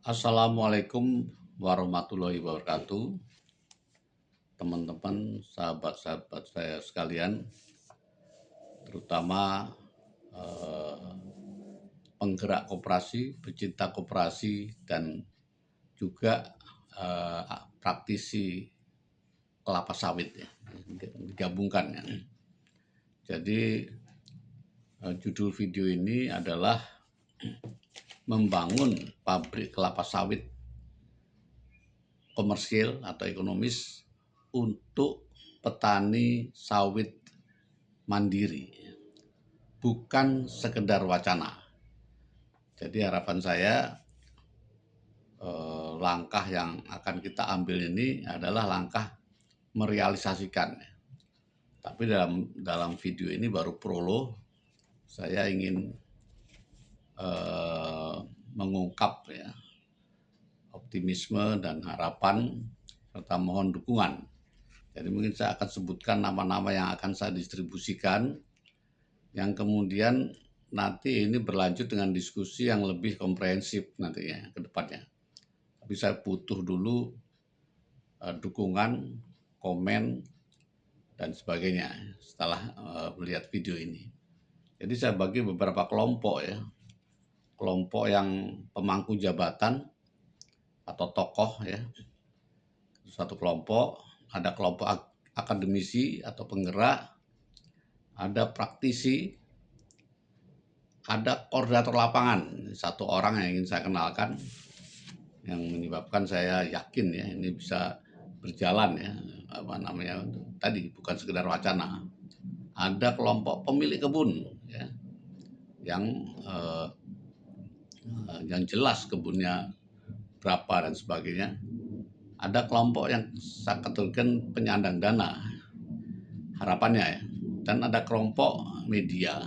Assalamualaikum warahmatullahi wabarakatuh, teman-teman, sahabat-sahabat saya sekalian, terutama eh, penggerak koperasi, pecinta koperasi, dan juga praktisi kelapa sawit ya, digabungkan ya. Jadi judul video ini adalah membangun pabrik kelapa sawit komersil atau ekonomis untuk petani sawit mandiri, bukan sekedar wacana. Jadi harapan saya langkah yang akan kita ambil ini adalah langkah merealisasikan. Tapi dalam video ini baru prolog, saya ingin mengungkap ya optimisme dan harapan serta mohon dukungan. Jadi mungkin saya akan sebutkan nama-nama yang akan saya distribusikan, yang kemudian nanti ini berlanjut dengan diskusi yang lebih komprehensif nantinya ke depannya. Tapi saya butuh dulu dukungan, komen, dan sebagainya setelah melihat video ini. Jadi saya bagi beberapa kelompok ya. Kelompok yang pemangku jabatan atau tokoh ya. Satu kelompok, ada kelompok akademisi atau penggerak, ada praktisi, ada koordinator lapangan. Satu orang yang ingin saya kenalkan, yang menyebabkan saya yakin ya ini bisa berjalan ya, tadi bukan sekedar wacana. Ada kelompok pemilik kebun ya, yang jelas kebunnya berapa dan sebagainya. Ada kelompok yang saya kategorikan penyandang dana, harapannya ya, dan ada kelompok media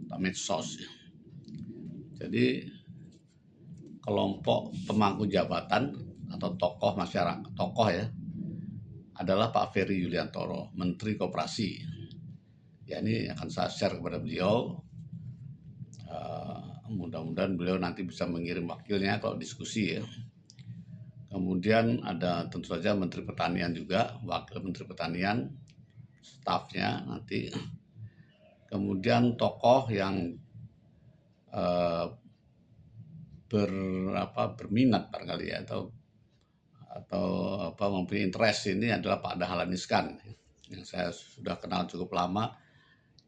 atau medsos ya. Jadi kelompok pemangku jabatan atau tokoh masyarakat, tokoh ya, adalah Pak Ferry Yuliantoro, Menteri Koperasi. Ya ini akan saya share kepada beliau. Mudah-mudahan beliau nanti bisa mengirim wakilnya kalau diskusi ya. Kemudian ada tentu saja Menteri Pertanian juga, Wakil Menteri Pertanian, stafnya nanti. Kemudian tokoh yang berminat barangkali ya, atau mempunyai interest ini adalah Pak Dahlan Iskan, yang saya sudah kenal cukup lama,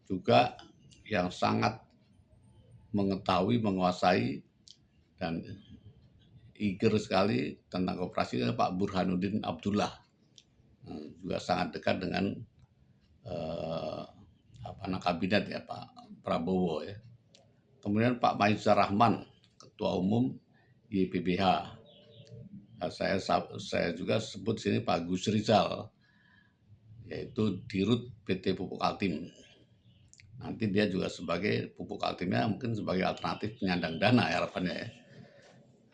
juga yang sangat mengetahui, menguasai, dan eager sekali tentang koperasi, Pak Burhanuddin Abdullah, juga sangat dekat dengan kabinet ya Pak Prabowo ya. Kemudian Pak Maizar Rahman, Ketua Umum YPBH. Saya juga sebut sini Pak Gus Rizal, yaitu Dirut PT Pupuk Altim. Nanti dia juga sebagai Pupuk Altimnya mungkin sebagai alternatif penyandang dana ya harapannya ya.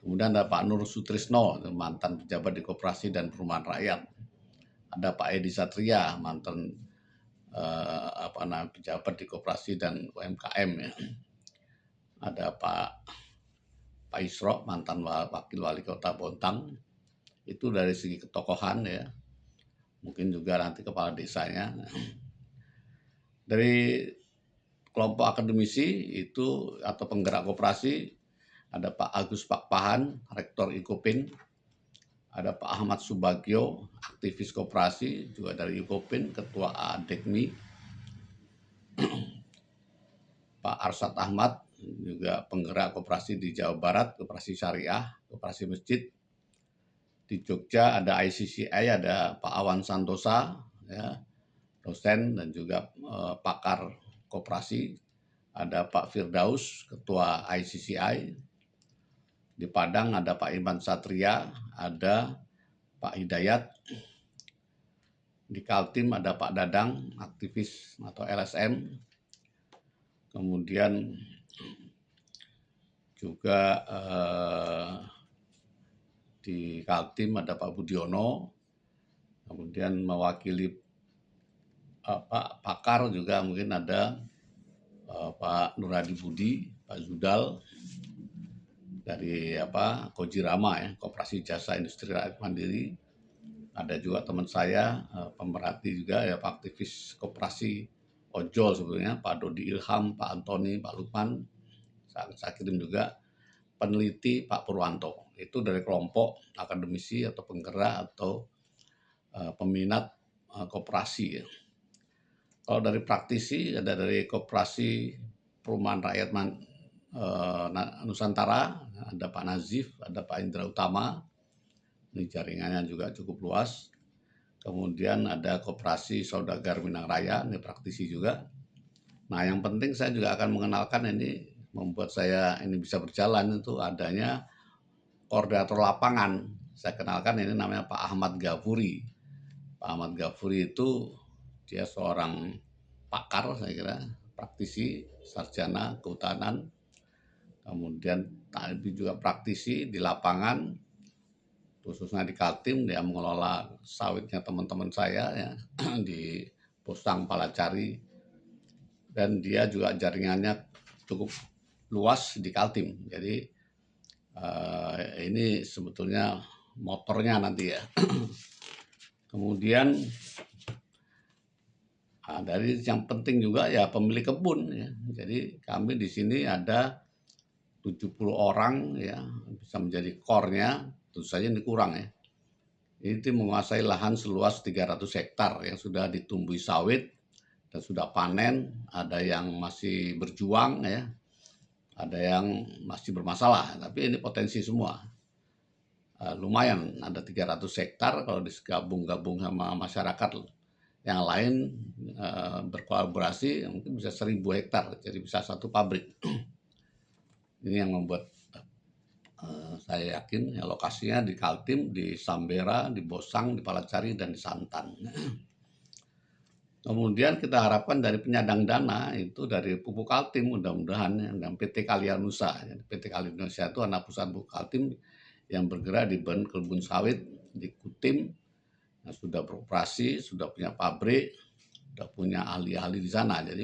Kemudian ada Pak Nur Sutrisno, mantan pejabat di Koperasi dan Perumahan Rakyat. Ada Pak Edi Satria, mantan pejabat di Koperasi dan UMKM ya. Ada Pak Isro, mantan wakil wali kota Bontang. Itu dari segi ketokohan ya. Mungkin juga nanti kepala desanya. Dari kelompok akademisi itu atau penggerak koperasi, ada Pak Agus Pakpahan, Rektor Ikopin. Ada Pak Ahmad Subagio, aktivis koperasi, juga dari Ikopin, Ketua ADEKMI. Pak Arsad Ahmad, juga penggerak koperasi di Jawa Barat, koperasi syariah, koperasi masjid. Di Jogja ada ICCI, ada Pak Awan Santosa, ya, dosen dan juga pakar koperasi. Ada Pak Firdaus, Ketua ICCI. Di Padang ada Pak Iman Satria, ada Pak Hidayat. Di Kaltim ada Pak Dadang, aktivis atau LSM. Kemudian juga di Kaltim ada Pak Budiono. Kemudian mewakili Pak pakar juga mungkin ada Pak Nuradi Budi, Pak Zudal. dari Kojirama ya, Koperasi Jasa Industri Rakyat Mandiri. Ada juga teman saya pemerhati juga ya, Pak aktivis koperasi ojol sebetulnya, Pak Dodi Ilham, Pak Antoni, Pak Lukman. Saya kirim juga peneliti Pak Purwanto. Itu dari kelompok akademisi atau penggerak atau peminat koperasi ya. Kalau dari praktisi ada dari Koperasi Perumahan Rakyat Nusantara, ada Pak Nazif, ada Pak Indra Utama. Ini jaringannya juga cukup luas. Kemudian ada Koperasi Saudagar Minang Raya, ini praktisi juga. Nah, yang penting saya juga akan mengenalkan ini, membuat saya ini bisa berjalan itu adanya koordinator lapangan. Saya kenalkan ini namanya Pak Ahmad Ghafuri. Pak Ahmad Ghafuri itu dia seorang pakar, saya kira, praktisi, sarjana kehutanan, kemudian tadi juga praktisi di lapangan, khususnya di Kaltim. Dia mengelola sawitnya teman-teman saya ya di Posang Palacari, dan dia juga jaringannya cukup luas di Kaltim. Jadi ini sebetulnya motornya nanti ya. Kemudian dari yang penting juga ya pemilik kebun ya. Jadi kami di sini ada 70 orang ya, bisa menjadi core-nya, tentu saja ini kurang ya. Ini menguasai lahan seluas 300 hektar yang sudah ditumbuhi sawit dan sudah panen, ada yang masih berjuang ya, ada yang masih bermasalah, tapi ini potensi semua. Lumayan, ada 300 hektar kalau digabung-gabung sama masyarakat yang lain berkolaborasi mungkin bisa 1.000 hektar, jadi bisa satu pabrik. Ini yang membuat saya yakin ya lokasinya di Kaltim, di Sambera, di Bosang, di Palacari, dan di Santan. Kemudian kita harapkan dari penyandang dana itu dari Pupuk Kaltim, mudah-mudahan ya, dan PT Kalianusa. PT Kalianusa itu anak perusahaan Pupuk Kaltim yang bergerak di kebun sawit di Kutim, yang sudah beroperasi, sudah punya pabrik, sudah punya ahli-ahli di sana. Jadi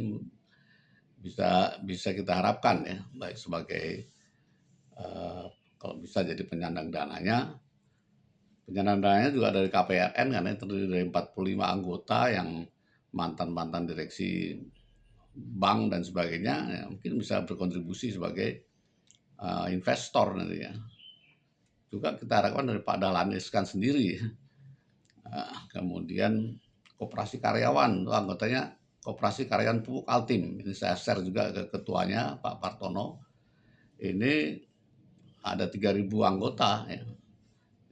bisa kita harapkan ya, baik sebagai kalau bisa jadi penyandang dananya. Penyandang dananya juga dari KPRN karena terdiri dari 45 anggota yang mantan-mantan direksi bank dan sebagainya, ya, mungkin bisa berkontribusi sebagai investor nanti ya. Juga kita harapkan dari Pak Dahlan Iskan sendiri. Kemudian koperasi karyawan, itu anggotanya Koperasi Karyawan Pupuk Kaltim. Ini saya share juga ke ketuanya Pak Partono. Ini ada 3.000 anggota ya.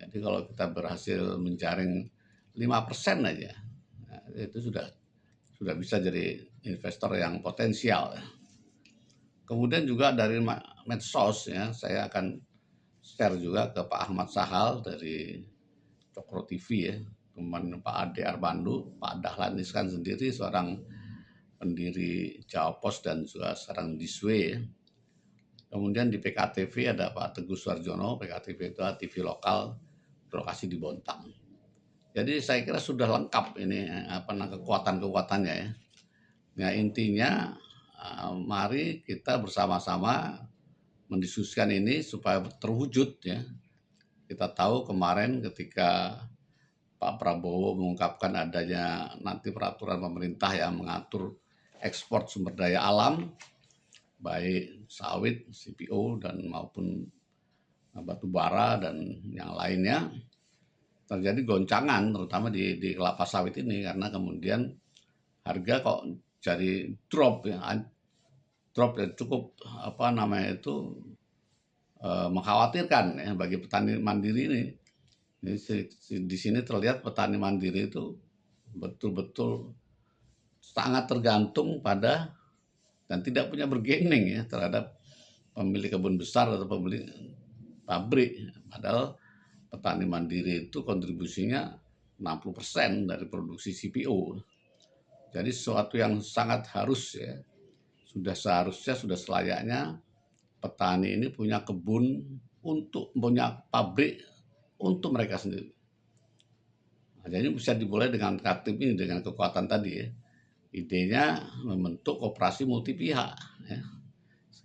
Jadi kalau kita berhasil menjaring 5% aja, nah, itu sudah bisa jadi investor yang potensial. Kemudian juga dari medsos ya, saya akan share juga ke Pak Ahmad Sahal dari Cokro TV ya, kemudian Pak Ade Arbandu, Pak Dahlan Iskan sendiri seorang pendiri Jawa Pos dan juga seorang Diswe ya. Kemudian di PKTV ada Pak Teguh Suarjono, PKTV itu TV lokal berlokasi di Bontang. Jadi saya kira sudah lengkap ini kekuatan-kekuatannya ya. Ya intinya mari kita bersama-sama mendiskusikan ini supaya terwujud ya. Kita tahu kemarin ketika Pak Prabowo mengungkapkan adanya nanti peraturan pemerintah yang mengatur ekspor sumber daya alam, baik sawit, CPO, dan maupun batu bara dan yang lainnya, terjadi goncangan terutama di kelapa sawit ini karena kemudian harga kok jadi drop ya cukup mengkhawatirkan ya bagi petani mandiri ini. Di sini terlihat petani mandiri itu betul-betul sangat tergantung pada dan tidak punya bargaining ya terhadap pemilik kebun besar atau pemilik pabrik. Padahal petani mandiri itu kontribusinya 60% dari produksi CPO. Jadi sesuatu yang sangat harus ya, sudah selayaknya petani ini punya kebun punya pabrik untuk mereka sendiri. Nah, jadi bisa dimulai dengan Kaltim ini dengan kekuatan tadi ya. Idenya membentuk koperasi multi pihak ya.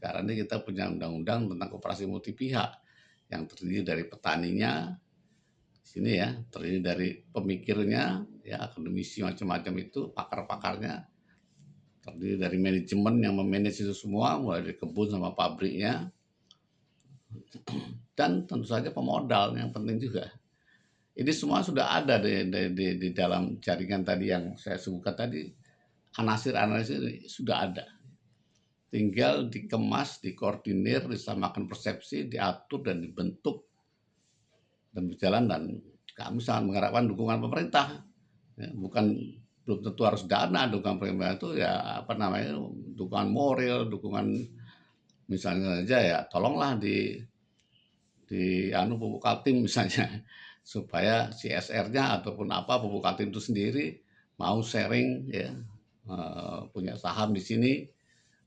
Sekarang ini kita punya undang-undang tentang koperasi multi pihak yang terdiri dari petaninya, sini ya, terdiri dari pemikirnya, ya akademisi macam-macam itu, pakar-pakarnya, terdiri dari manajemen yang memanage itu semua, mulai dari kebun sama pabriknya, dan tentu saja pemodal yang penting juga. Ini semua sudah ada di dalam jaringan tadi yang saya sebutkan tadi, anasir-anasir sudah ada. Tinggal dikemas, dikoordinir, disamakan persepsi, diatur dan dibentuk dan berjalan, dan kami sangat mengharapkan dukungan pemerintah. Ya, bukan belum tentu harus dana, dukungan pemerintah itu ya apa namanya, dukungan moral, dukungan misalnya saja ya tolonglah di pupuk Kaltim misalnya supaya CSR-nya ataupun apa pupuk Kaltim itu sendiri mau sharing ya, punya saham di sini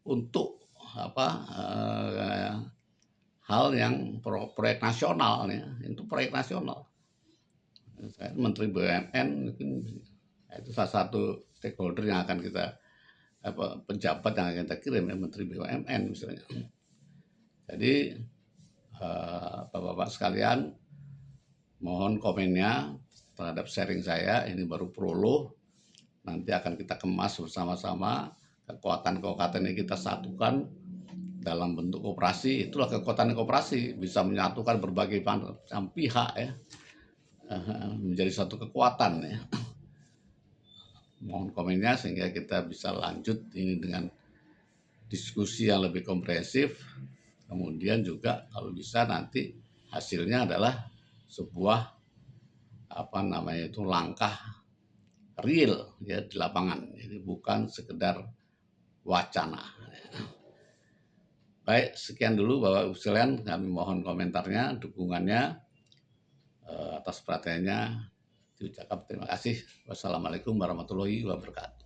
untuk apa, hal yang proyek nasional ya, itu proyek nasional. Saya Menteri BUMN mungkin itu salah satu stakeholder yang akan kita pejabat yang akan kita kirim ya, Menteri BUMN misalnya. Jadi Bapak-bapak sekalian, mohon komennya terhadap sharing saya, ini baru prolog, nanti akan kita kemas bersama-sama, kekuatan-kekuatan ini kita satukan dalam bentuk koperasi. Itulah kekuatan koperasi, bisa menyatukan berbagai macam pihak ya, menjadi satu kekuatan ya. Mohon komennya sehingga kita bisa lanjut ini dengan diskusi yang lebih komprehensif. Kemudian juga kalau bisa nanti hasilnya adalah sebuah apa namanya itu langkah real ya di lapangan. Jadi bukan sekedar wacana. Baik, sekian dulu Bapak Ibu sekalian, kami mohon komentarnya, dukungannya, atas perhatiannya. Diucapkan terima kasih. Wassalamualaikum warahmatullahi wabarakatuh.